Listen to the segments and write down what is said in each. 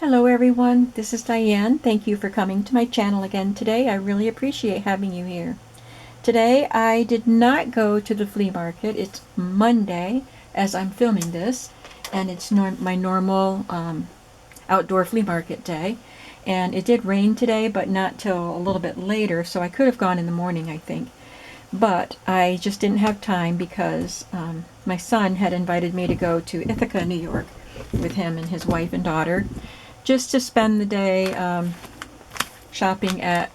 Hello everyone, this is Diane. Thank you for coming to my channel again today. I really appreciate having you here. Today I did not go to the flea market. It's Monday as I'm filming this, and it's my normal outdoor flea market day. And it did rain today, but not till a little bit later, so I could have gone in the morning, I think. But I just didn't have time because my son had invited me to go to Ithaca, New York with him and his wife and daughter, just to spend the day shopping at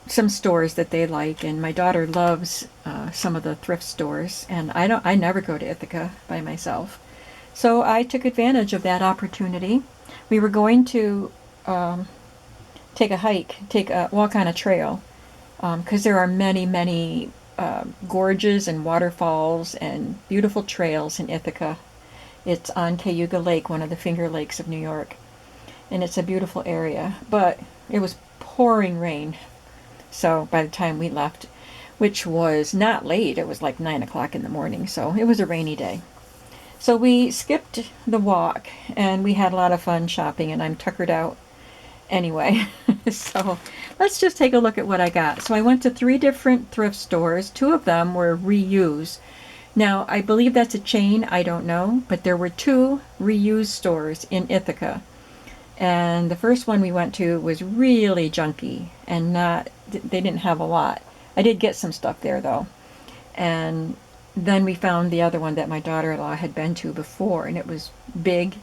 some stores that they like. And my daughter loves some of the thrift stores, and I never go to Ithaca by myself. So I took advantage of that opportunity. We were going to take a walk on a trail, because there are many gorges and waterfalls and beautiful trails in Ithaca. It's on Cayuga Lake, one of the Finger Lakes of New York. And it's a beautiful area, but it was pouring rain. So by the time we left, which was not late, it was like 9 o'clock in the morning, so it was a rainy day. So we skipped the walk, and we had a lot of fun shopping, and I'm tuckered out anyway. So let's just take a look at what I got. So I went to 3 different thrift stores. 2 of them were ReUse. Now, I believe that's a chain, I don't know, but there were 2 ReUse stores in Ithaca. And the first one we went to was really junky, and they didn't have a lot. I did get some stuff there though. And then we found the other one that my daughter-in-law had been to before, and it was big,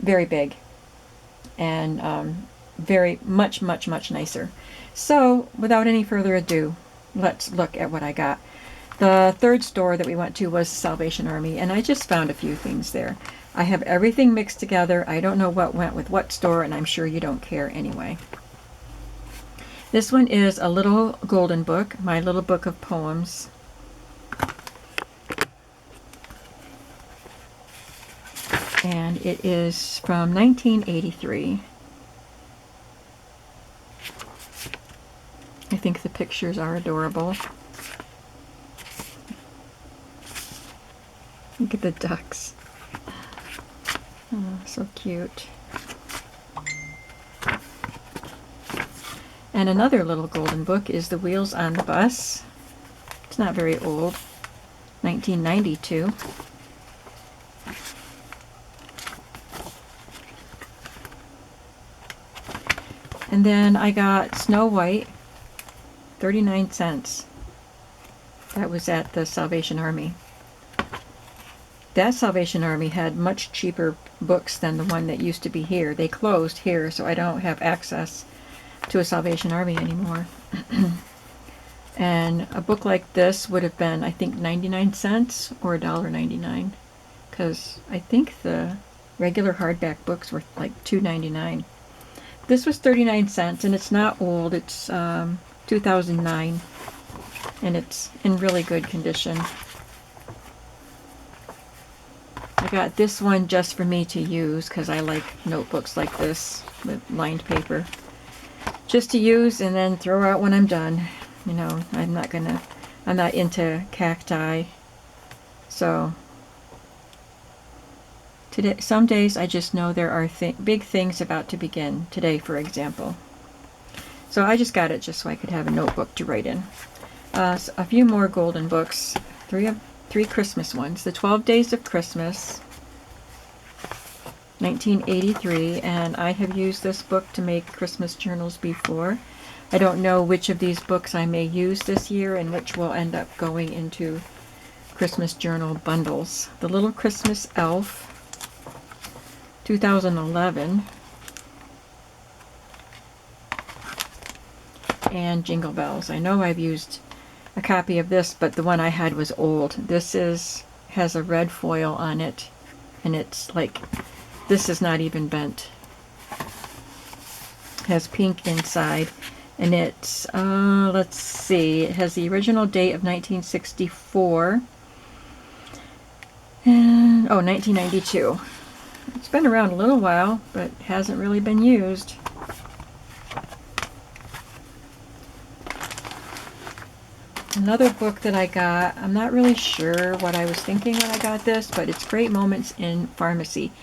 very big, and very much nicer. So without any further ado, let's look at what I got. The third store that we went to was Salvation Army, and I just found a few things there. I have everything mixed together. I don't know what went with what store, and I'm sure you don't care anyway. This one is a little golden book, my little book of poems. And it is from 1983. I think the pictures are adorable. Look at the ducks. Oh, so cute. And another little golden book is The Wheels on the Bus. It's not very old. 1992. And then I got Snow White, 39 cents. That was at the Salvation Army. That Salvation Army had much cheaper books than the one that used to be here. They closed here, so I don't have access to a Salvation Army anymore. And a book like this would have been, I think, 99 cents or $1.99, because I think the regular hardback books were like $2.99. This was 39 cents, and it's not old. It's 2009, and it's in really good condition. I got this one just for me to use because I like notebooks like this with lined paper. Just to use and then throw out when I'm done. You know, I'm not into cacti. So today, some days I just know there are big things about to begin. Today, for example. So I just got it just so I could have a notebook to write in. So a few more golden books. 3 Christmas ones. The 12 Days of Christmas, 1983, and I have used this book to make Christmas journals before. I don't know which of these books I may use this year and which will end up going into Christmas journal bundles. The Little Christmas Elf, 2011, and Jingle Bells. I know I've used a copy of this, but the one I had was old. This has a red foil on it, and it's like, this is not even bent. It has pink inside, and it's let's see, it has the original date of 1964 and 1992. It's been around a little while, but hasn't really been used. Another book that I got, I'm not really sure what I was thinking when I got this, but it's Great Moments in Pharmacy.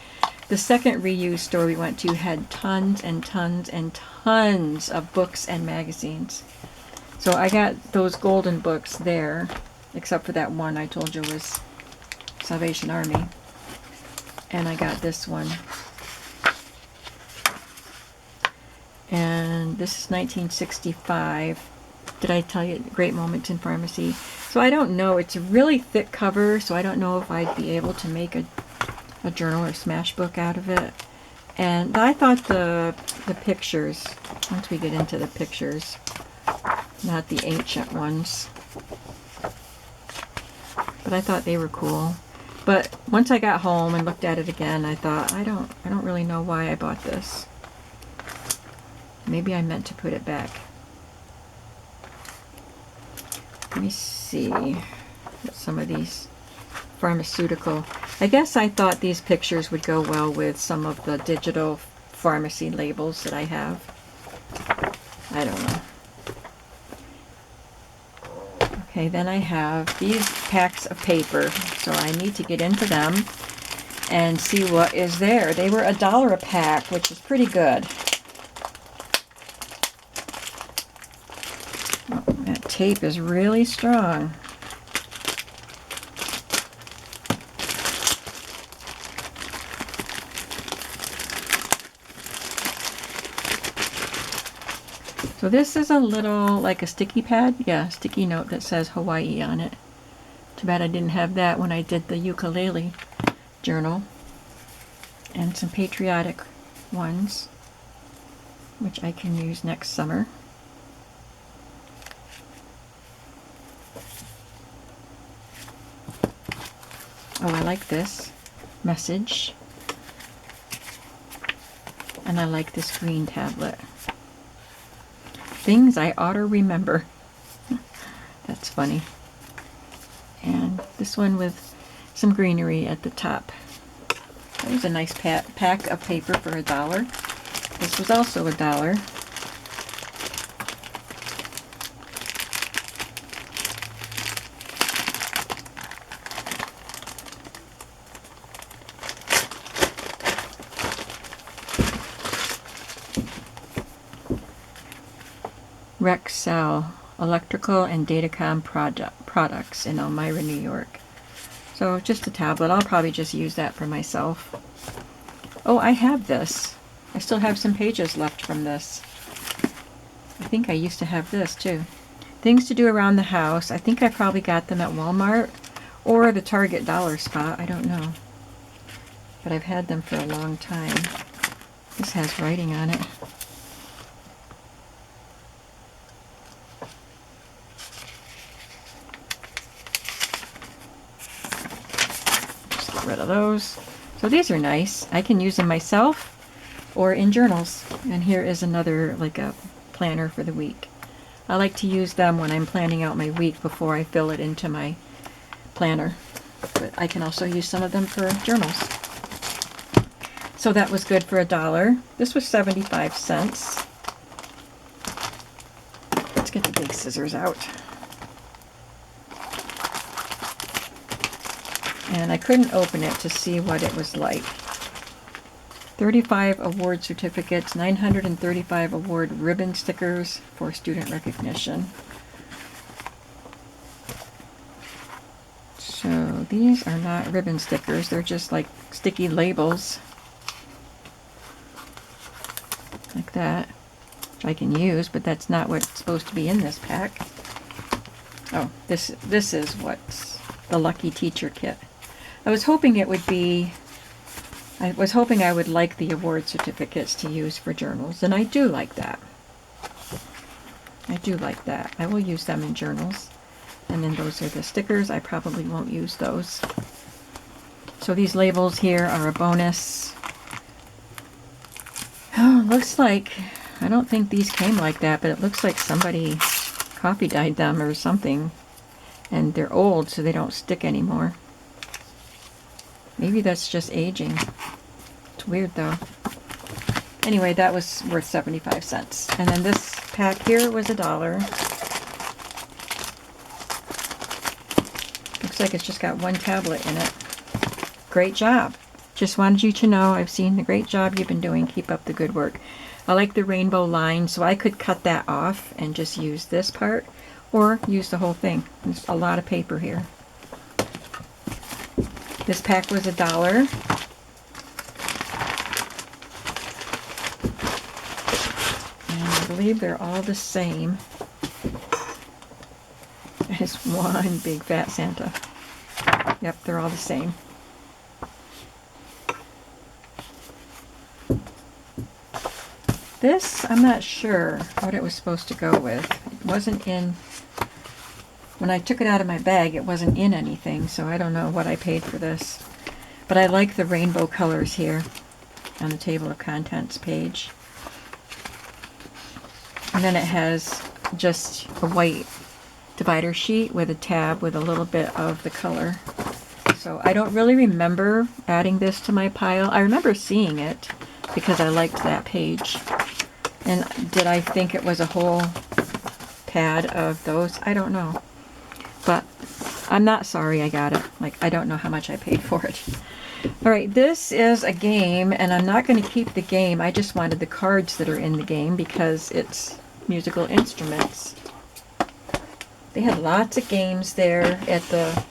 The second ReUse store we went to had tons and tons and tons of books and magazines. So I got those golden books there, except for that one I told you was Salvation Army. And I got this one. And this is 1965. Did I tell you? Great Moments in Pharmacy. So I don't know. It's a really thick cover, so I don't know if I'd be able to make a journal or smash book out of it. And I thought the pictures, once we get into the pictures, not the ancient ones, but I thought they were cool. But once I got home and looked at it again, I thought, I don't really know why I bought this. Maybe I meant to put it back. Let me see what some of these pharmaceutical. I guess I thought these pictures would go well with some of the digital pharmacy labels that I have. I don't know. Okay, then I have these packs of paper, so I need to get into them and see what is there. They were $1 a pack, which is pretty good. Oh, that tape is really strong. So this is a little, like a sticky pad. Yeah, sticky note that says Hawaii on it. Too bad I didn't have that when I did the ukulele journal. And some patriotic ones, which I can use next summer. Oh, I like this message. And I like this green tablet. Things I ought to remember. That's funny. And this one with some greenery at the top. That was a nice pack of paper for $1. This was also $1. Rexel electrical and datacom products in Elmira, New York. So just a tablet. I'll probably just use that for myself. Oh, I have this. I still have some pages left from this. I think I used to have this too. Things to do around the house. I think I probably got them at Walmart or the Target dollar spot. I don't know. But I've had them for a long time. This has writing on it. Rid of those. So these are nice. I can use them myself or in journals. And here is another, like a planner for the week. I like to use them when I'm planning out my week before I fill it into my planner. But I can also use some of them for journals. So that was good for $1. This was 75 cents. Let's get the big scissors out. And I couldn't open it to see what it was like. 35 award certificates, 935 award ribbon stickers for student recognition. So these are not ribbon stickers, they're just like sticky labels. Like that, which I can use, but that's not what's supposed to be in this pack. Oh, this is what's the Lucky Teacher Kit. I was hoping it would be, I would like the award certificates to use for journals, and I do like that. I do like that. I will use them in journals. And then those are the stickers. I probably won't use those. So these labels here are a bonus. Oh, looks like, I don't think these came like that, but it looks like somebody coffee dyed them or something. And they're old, so they don't stick anymore. Maybe that's just aging. It's weird though. Anyway, that was worth 75 cents. And then this pack here was $1. Looks like it's just got one tablet in it. Great job. Just wanted you to know I've seen the great job you've been doing. Keep up the good work. I like the rainbow line, so I could cut that off and just use this part, or use the whole thing. There's a lot of paper here. This pack was $1. And I believe they're all the same. It's one big fat Santa. Yep, they're all the same. This, I'm not sure what it was supposed to go with. It wasn't in, when I took it out of my bag, it wasn't in anything, so I don't know what I paid for this. But I like the rainbow colors here on the table of contents page. And then it has just a white divider sheet with a tab with a little bit of the color. So I don't really remember adding this to my pile. I remember seeing it because I liked that page. And did I think it was a whole pad of those? I don't know. But I'm not sorry I got it. Like, I don't know how much I paid for it. Alright, this is a game, and I'm not going to keep the game. I just wanted the cards that are in the game because it's musical instruments. They had lots of games there at the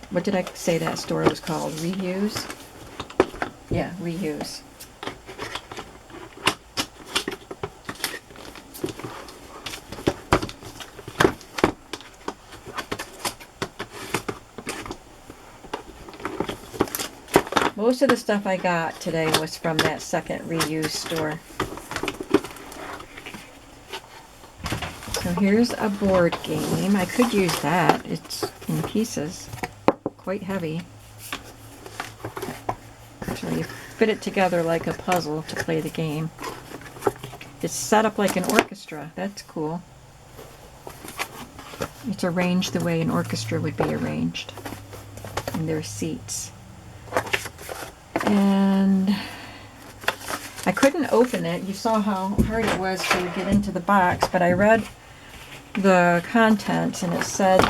what did I say that store was called? ReUse? Yeah, ReUse. Most of the stuff I got today was from that second ReUse store. So here's a board game. I could use that. It's in pieces. Quite heavy. So you fit it together like a puzzle to play the game. It's set up like an orchestra. That's cool. It's arranged the way an orchestra would be arranged. And there's seats. And I couldn't open it. You saw how hard it was to get into the box, but I read the contents and it said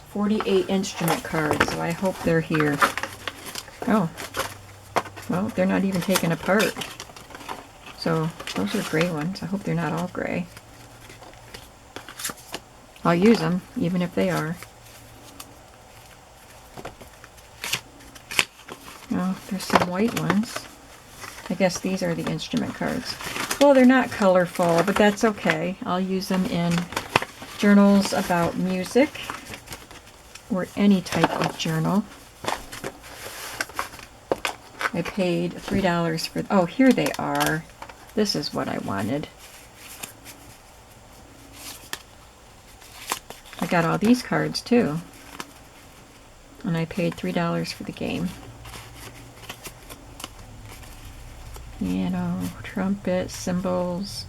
48 instrument cards, so I hope they're here. Oh, well, they're not even taken apart. So those are gray ones. I hope they're not all gray. I'll use them, even if they are. Oh, there's some white ones. I guess these are the instrument cards. Well, they're not colorful, but that's okay. I'll use them in journals about music or any type of journal. I paid $3 for... Oh, here they are. This is what I wanted. I got all these cards too. And I paid $3 for the game. Piano, trumpet, cymbals,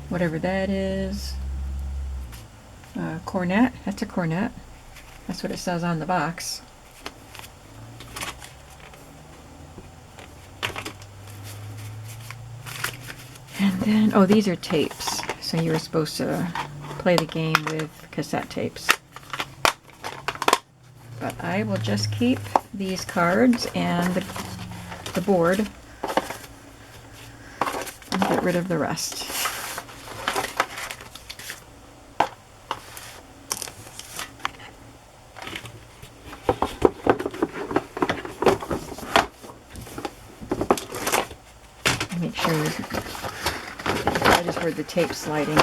whatever that is. Cornet. That's a cornet. That's what it says on the box. And then, oh, these are tapes. So you were supposed to play the game with cassette tapes. But I will just keep these cards and the board and get rid of the rest. Make sure I just heard the tape sliding.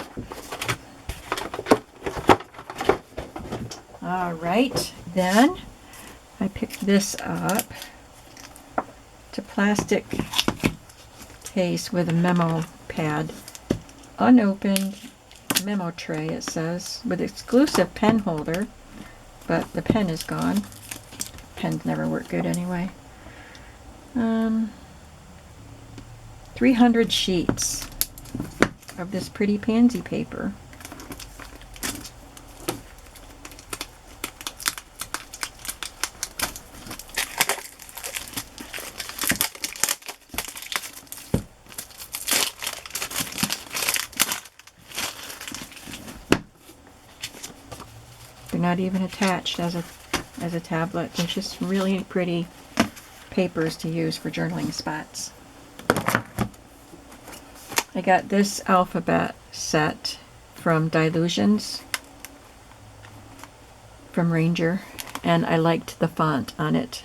Alright, then I picked this up. It's a plastic case with a memo pad. Unopened memo tray, it says, with exclusive pen holder, but the pen is gone. Pens never work good anyway. 300 sheets of this pretty pansy paper. They're not even attached as a tablet. They're just really pretty papers to use for journaling spots. I got this alphabet set from Dilutions from Ranger, and I liked the font on it.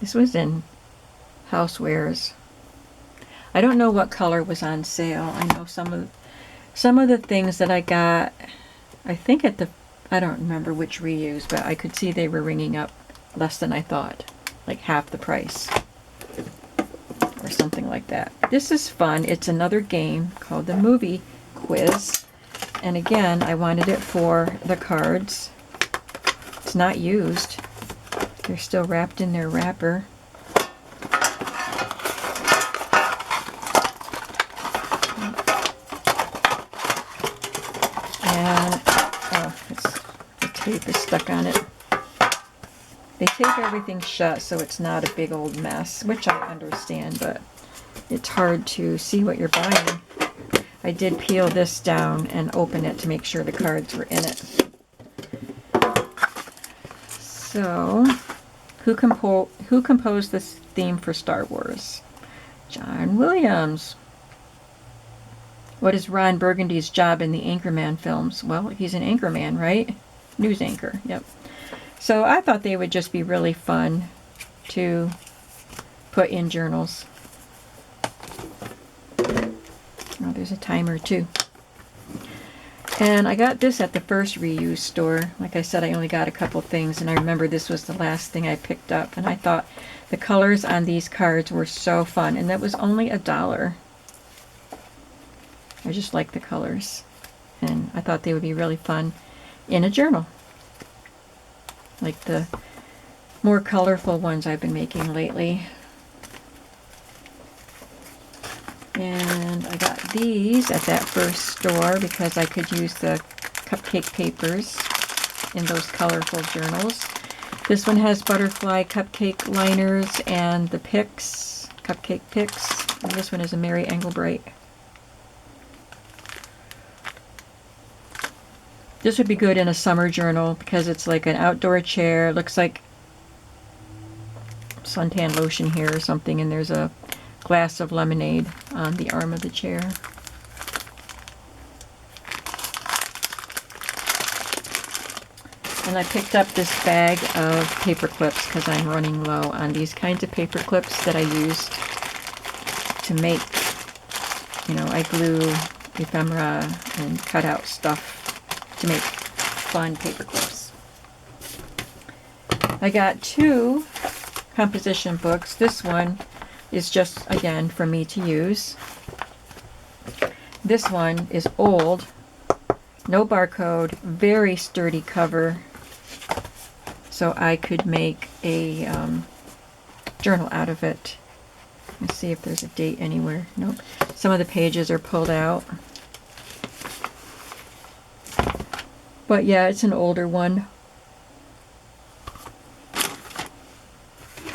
This was in Housewares. I don't know what color was on sale. I know some of the things that I got, I think I don't remember which ReUse, but I could see they were ringing up less than I thought, like half the price or something like that. This is fun. It's another game called the Movie Quiz, and again, I wanted it for the cards. It's not used. They're still wrapped in their wrapper. And the tape is stuck on it. They tape everything shut so it's not a big old mess, which I understand, but it's hard to see what you're buying. I did peel this down and open it to make sure the cards were in it. So, who composed this theme for Star Wars? John Williams. What is Ron Burgundy's job in the Anchorman films? Well, he's an anchorman, right? News anchor, yep. So I thought they would just be really fun to put in journals. Oh, there's a timer too. And I got this at the first ReUse store. Like I said, I only got a couple things, and I remember this was the last thing I picked up, and I thought the colors on these cards were so fun, and that was only $1. I just like the colors, and I thought they would be really fun in a journal, like the more colorful ones I've been making lately. And I got these at that first store because I could use the cupcake papers in those colorful journals. This one has butterfly cupcake liners and the picks, cupcake picks. And this one is a Mary Engelbreit. This would be good in a summer journal because it's like an outdoor chair. It looks like suntan lotion here or something, and there's a glass of lemonade on the arm of the chair. And I picked up this bag of paper clips because I'm running low on these kinds of paper clips that I used to make, I glue ephemera and cut out stuff to make fun paper clips. I got 2 composition books. This one is just, again, for me to use. This one is old, no barcode, very sturdy cover, so I could make a journal out of it. Let's see if there's a date anywhere. Nope. Some of the pages are pulled out. But yeah, it's an older one.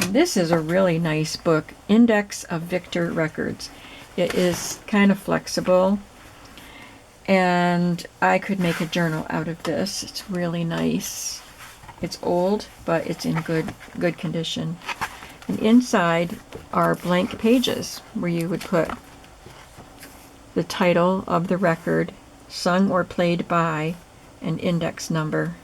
This is a really nice book, Index of Victor Records. It is kind of flexible, and I could make a journal out of this. It's really nice. It's old, but it's in good condition. And inside are blank pages where you would put the title of the record, sung or played by, and index number.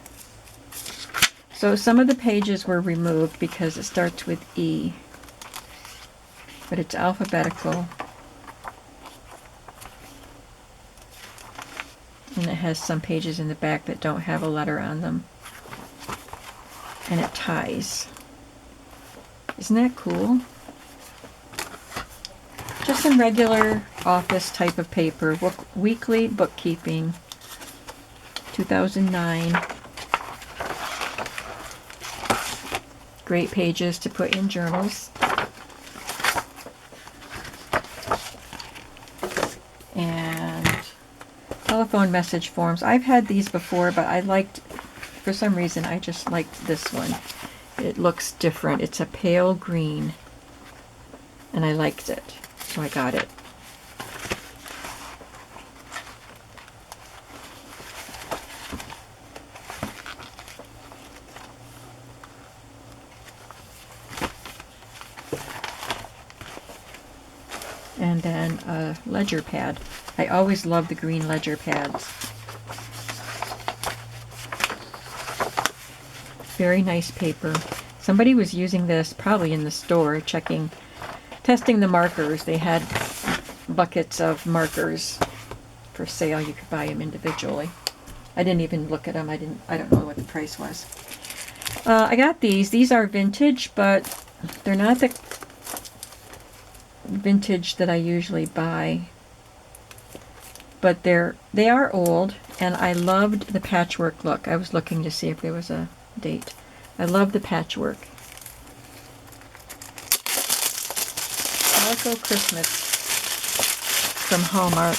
So some of the pages were removed because it starts with E, but it's alphabetical. And it has some pages in the back that don't have a letter on them. And it ties. Isn't that cool? Just some regular office type of paper. Weekly bookkeeping, 2009. Great pages to put in journals. And telephone message forms. I've had these before, but for some reason, I just liked this one. It looks different. It's a pale green, and I liked it, so I got it. And then a ledger pad. I always love the green ledger pads. Very nice paper. Somebody was using this probably in the store, testing the markers. They had buckets of markers for sale. You could buy them individually. I didn't even look at them. I don't know what the price was. I got these. These are vintage, but they're not the vintage that I usually buy. But they are old, and I loved the patchwork look. I was looking to see if there was a date. I love the patchwork. Calico Christmas from Hallmark.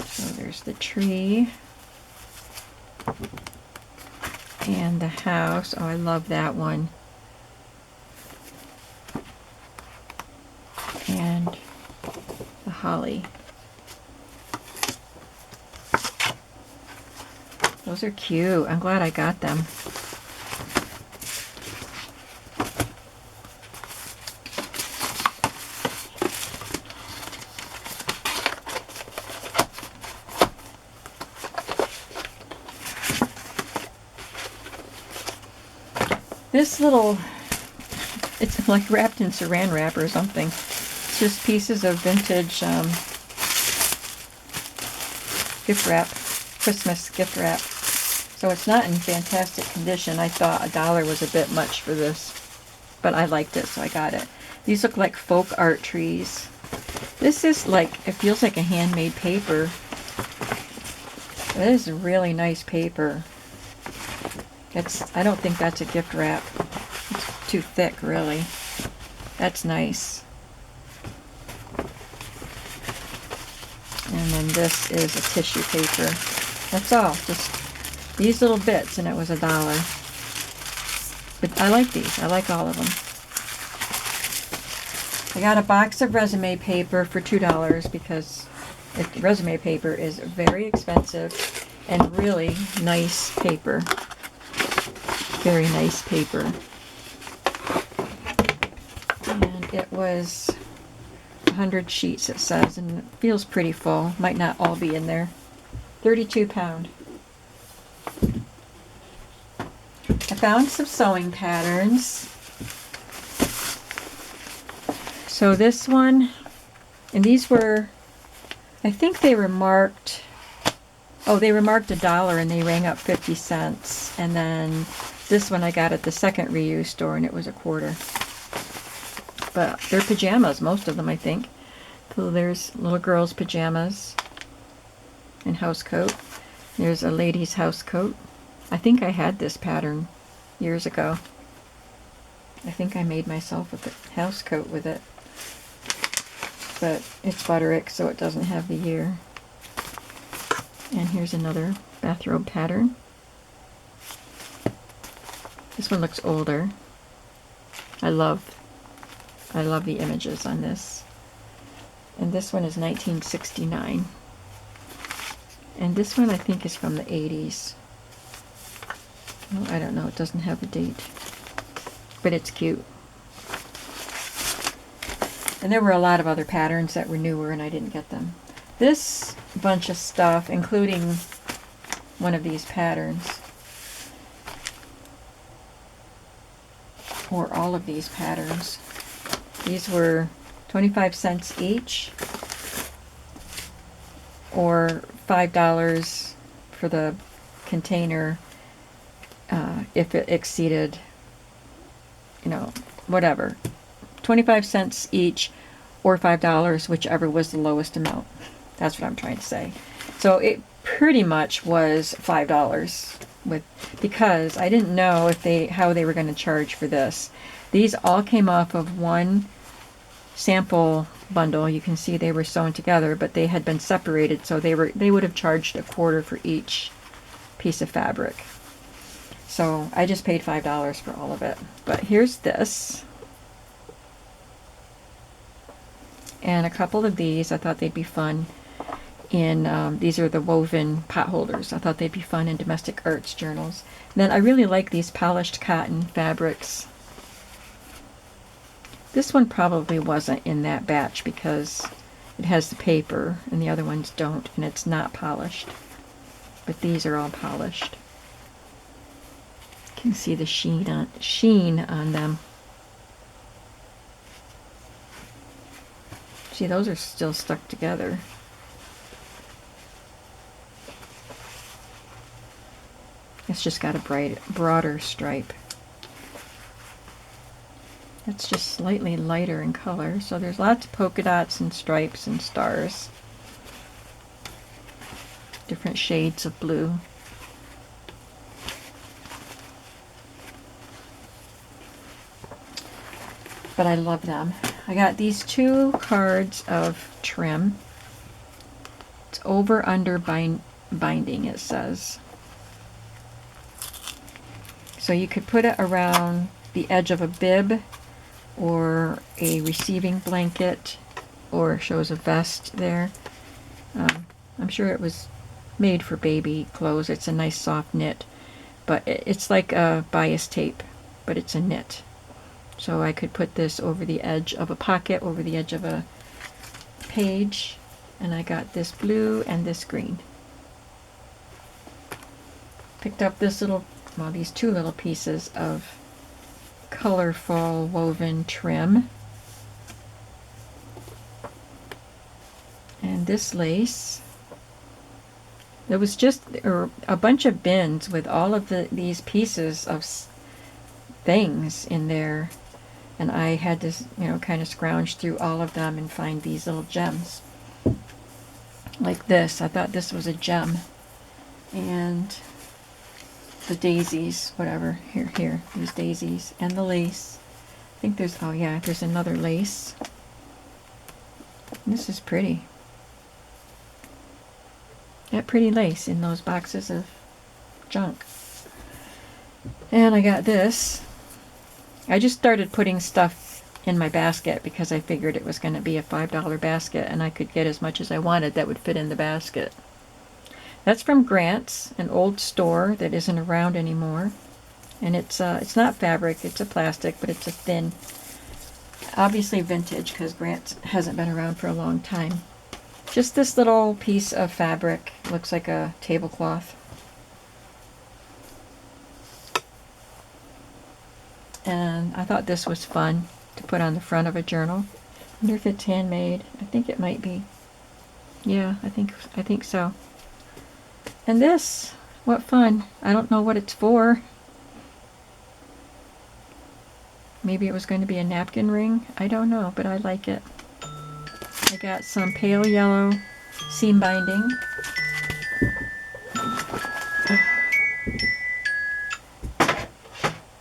So there's the tree and the house. Oh, I love that one. And the holly. Those are cute. I'm glad I got them. This little, it's like wrapped in saran wrap or something. It's just pieces of vintage gift wrap, Christmas gift wrap. So it's not in fantastic condition. I thought $1 was a bit much for this, but I liked it, so I got it. These look like folk art trees. This is like, it feels like a handmade paper. It is really nice paper. I don't think that's a gift wrap. It's too thick, really. That's nice. And then this is a tissue paper. That's all, just these little bits, and it was $1. But I like these. I like all of them. I got a box of resume paper for $2 because resume paper is very expensive and really nice paper. Very nice paper. And it was 100 sheets, it says, and it feels pretty full. Might not all be in there. 32 pound. I found some sewing patterns. So this one, and these were, I think they were marked, oh, they were marked $1 and they rang up 50 cents. And then this one I got at the second ReUse store and it was $1. But they're pajamas, most of them, I think. So there's little girl's pajamas and house coat. There's a lady's house coat. I think I had this pattern years ago. I think I made myself a house coat with it. But it's butterick, so it doesn't have the year. And here's another bathrobe pattern. This one looks older. I love the images on this. And this one is 1969. And this one I think is from the 80s. Oh, I don't know, it doesn't have a date. But it's cute. And there were a lot of other patterns that were newer and I didn't get them. This bunch of stuff, including one of these patterns, or all of these patterns, these were 25 cents each, or $5 for the container if it exceeded, you know, whatever. 25 cents each or $5, whichever was the lowest amount. That's what I'm trying to say. So it pretty much was $5 because I didn't know how they were going to charge for this. These all came off of one sample bundle. You can see they were sewn together, but they had been separated, so they would have charged $1/4 for each piece of fabric. So I just paid $5 for all of it. But here's this. And a couple of these, I thought they'd be fun. in, these are the woven pot holders. I thought they'd be fun in domestic arts journals. And then I really like these polished cotton fabrics. This one probably wasn't in that batch because it has the paper and the other ones don't, and it's not polished. But these are all polished. You can see the sheen on them. See, those are still stuck together. It's just got a broader stripe. It's just slightly lighter in color, so there's lots of polka dots and stripes and stars. Different shades of blue. But I love them. I got these 2 cards of trim. It's over under binding, it says. So you could put it around the edge of a bib or a receiving blanket, or shows a vest there. I'm sure it was made for baby clothes. It's a nice soft knit, but it's like a bias tape, but it's a knit. So I could put this over the edge of a pocket, over the edge of a page, and I got this blue and this green. Picked up this little, well, these 2 little pieces of colorful woven trim. And this lace. There was just a bunch of bins with all of these pieces of things in there. And I had to, kind of scrounge through all of them and find these little gems. Like this. I thought this was a gem. And the daisies, whatever. Here. These daisies. And the lace. I think there's, oh yeah, there's another lace. This is pretty. That pretty lace in those boxes of junk. And I got this. I just started putting stuff in my basket because I figured it was going to be a $5 basket and I could get as much as I wanted that would fit in the basket. That's from Grant's, an old store that isn't around anymore. And it's not fabric, it's a plastic, but it's a thin, obviously vintage because Grant's hasn't been around for a long time. Just this little piece of fabric, looks like a tablecloth. And I thought this was fun to put on the front of a journal. I wonder if it's handmade. I think it might be. Yeah, I think so. And this, what fun. I don't know what it's for. Maybe it was going to be a napkin ring. I don't know, but I like it. I got some pale yellow seam binding.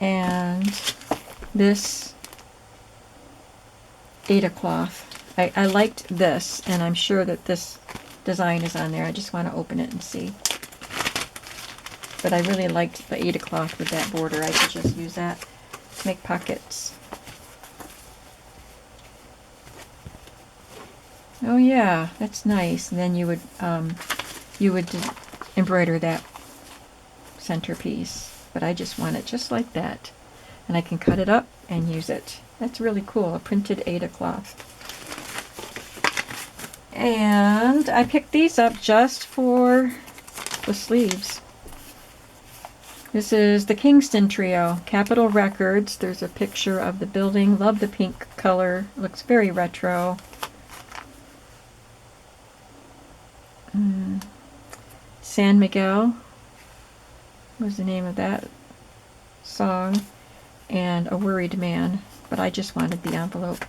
And this Ada cloth. I liked this, and I'm sure that this design is on there. I just want to open it and see. But I really liked the Ada cloth with that border. I could just use that to make pockets. Oh yeah, that's nice. And then you would embroider that centerpiece. But I just want it just like that. And I can cut it up and use it. That's really cool, a printed Ada cloth. And I picked these up just for the sleeves. This is the Kingston Trio, Capitol Records. There's a picture of the building. Love the pink color. Looks very retro. San Miguel was the name of that song. And A Worried Man. But I just wanted the envelope.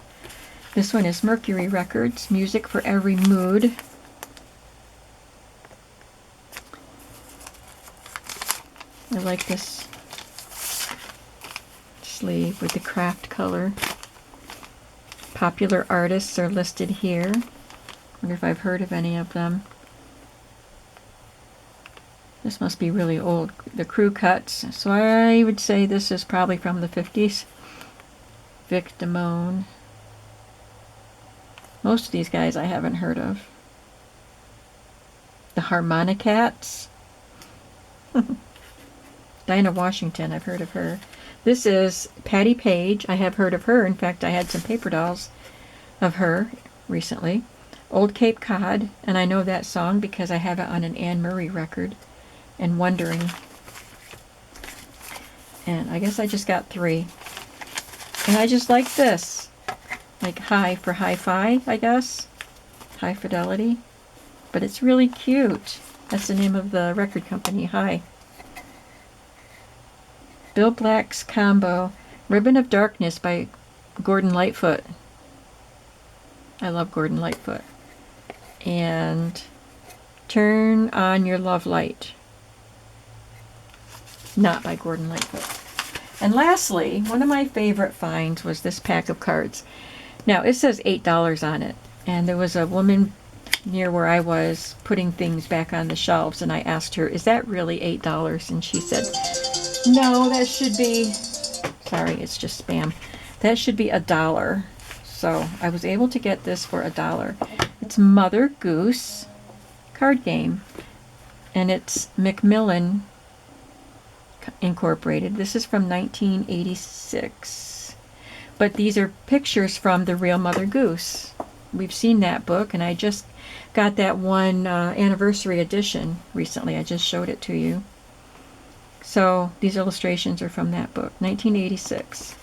This one is Mercury Records, Music for Every Mood. I like this sleeve with the craft color. Popular artists are listed here. Wonder if I've heard of any of them. This must be really old. The Crew Cuts. So I would say this is probably from the 50s. Vic Damone. Most of these guys I haven't heard of. The Harmonicats. Dinah Washington, I've heard of her. This is Patty Page. I have heard of her. In fact, I had some paper dolls of her recently. Old Cape Cod, and I know that song because I have it on an Anne Murray record. And Wondering. And I guess I just got 3. And I just like this. Like high for hi-fi, I guess. High Fidelity. But it's really cute. That's the name of the record company, High. Bill Black's Combo. Ribbon of Darkness by Gordon Lightfoot. I love Gordon Lightfoot. And Turn On Your Love Light. Not by Gordon Lightfoot. And lastly, one of my favorite finds was this pack of cards. Now, it says $8 on it. And there was a woman near where I was putting things back on the shelves, and I asked her, is that really $8? And she said, no, that should be, sorry, it's just spam. That should be $1. So I was able to get this for $1. It's Mother Goose card game, and it's Macmillan Incorporated. This is from 1986. But these are pictures from The Real Mother Goose. We've seen that book, and I just got that one anniversary edition recently. I just showed it to you. So these illustrations are from that book, 1986.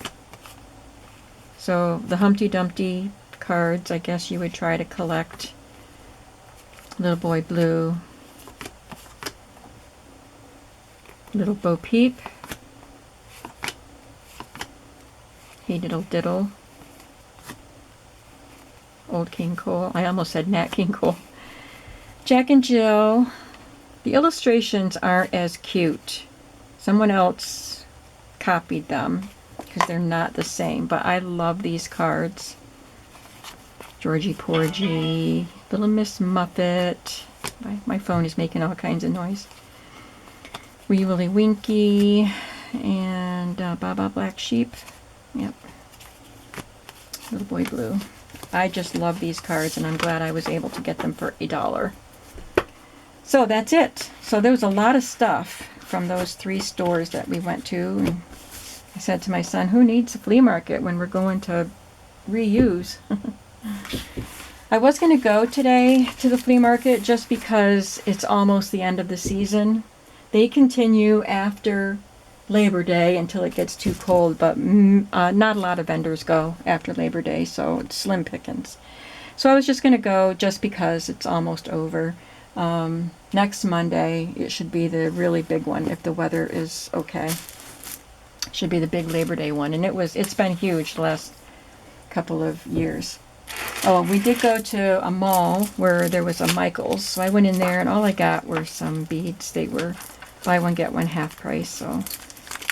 So the Humpty Dumpty cards, I guess you would try to collect. Little Boy Blue. Little Bo Peep. Hey Diddle Diddle. Old King Cole. I almost said Nat King Cole. Jack and Jill. The illustrations aren't as cute. Someone else copied them because they're not the same, but I love these cards. Georgie Porgy, Little Miss Muffet. My phone is making all kinds of noise. Wee Willie Winky and Baba Black Sheep. Yep. Little Boy Blue. I just love these cards, and I'm glad I was able to get them for $1. So that's it. So there was a lot of stuff from those 3 stores that we went to. And I said to my son, who needs a flea market when we're going to ReUse? I was going to go today to the flea market just because it's almost the end of the season. They continue after Labor Day until it gets too cold, but not a lot of vendors go after Labor Day, so it's slim pickings. So I was just going to go just because it's almost over. Next Monday, it should be the really big one if the weather is okay. It should be the big Labor Day one, and it's been huge the last couple of years. Oh, we did go to a mall where there was a Michael's, so I went in there, and all I got were some beads. They were buy one, get one half price, so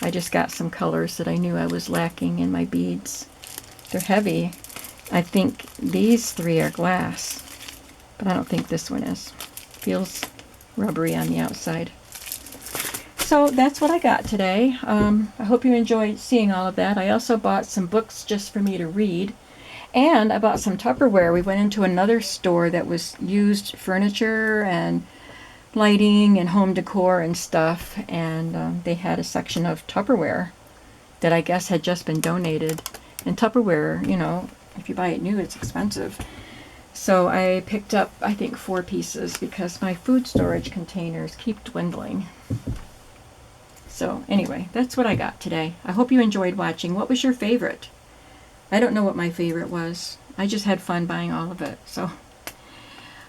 I just got some colors that I knew I was lacking in my beads. They're heavy. I think these 3 are glass, but I don't think this one is. Feels rubbery on the outside. So that's what I got today. I hope you enjoyed seeing all of that. I also bought some books just for me to read. And I bought some Tupperware. We went into another store that was used furniture and lighting and home decor and stuff. And they had a section of Tupperware that I guess had just been donated. And Tupperware, you know, if you buy it new, it's expensive. So I picked up, I think, 4 pieces because my food storage containers keep dwindling. So anyway, that's what I got today. I hope you enjoyed watching. What was your favorite? I don't know what my favorite was. I just had fun buying all of it. So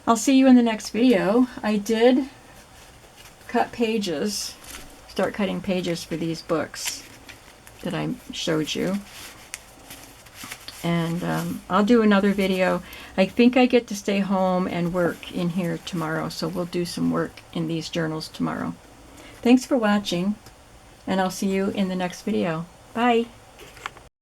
I'll see you in the next video. I did cut pages, start cutting pages for these books that I showed you. And I'll do another video. I think I get to stay home and work in here tomorrow, so we'll do some work in these journals tomorrow. Thanks for watching, and I'll see you in the next video. Bye!